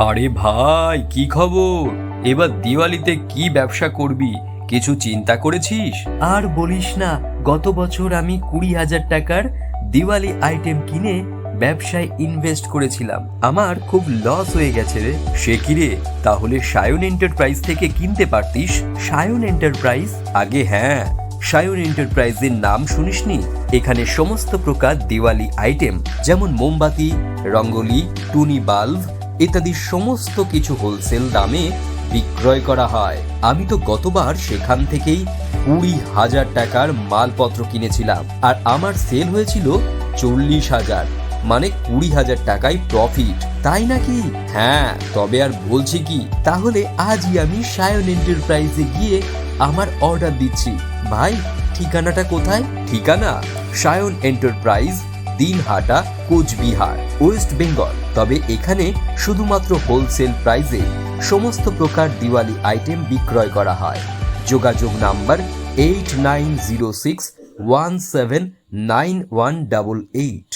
আরে ভাই, কি খবর? এবার দিওয়ালিতে কি ব্যবসা করবি? কিছু চিন্তা করেছিস? আর বলিস না, গত বছর আমি 20,000 টাকার দিওয়ালি আইটেম কিনে ব্যবসায় ইনভেস্ট করেছিলাম। আমার খুব লস হয়ে গেছে রে। সে কি রে? তাহলে সায়ন এন্টারপ্রাইজ থেকে কিনতে পারতিস। সায়ন এন্টারপ্রাইজ? আগে হ্যাঁ, সায়ন এন্টারপ্রাইজের নাম শুনিসনি? এখানে সমস্ত প্রকার দিওয়ালি আইটেম যেমন মোমবাতি, রঙ্গোলি, টুনি বাল্ব ইত্যাদি সমস্ত কিছু হোলসেল দামে বিক্রয় করা হয়। আমি তো গতবার সেখান থেকেই 20,000 টাকার মালপত্র কিনেছিলাম, আর আমার সেল হয়েছিল 40,000, মানে 20,000 টাকায় প্রফিট। তাই নাকি? হ্যাঁ, তবে আর বলছি কি, তাহলে আজই আমি সায়ন এন্টারপ্রাইজে গিয়ে আমার অর্ডার দিচ্ছি। ভাই, ঠিকানাটা কোথায়? ঠিকানা সায়ন এন্টারপ্রাইজ, দিনহাটা, কোচবিহার, ওয়েস্ট বেঙ্গল। তবে এখানে শুধুমাত্র হোলসেল প্রাইসে সমস্ত প্রকার দিওয়ালি আইটেম বিক্রয় করা হয়। যোগাযোগ নাম্বার 8906179188।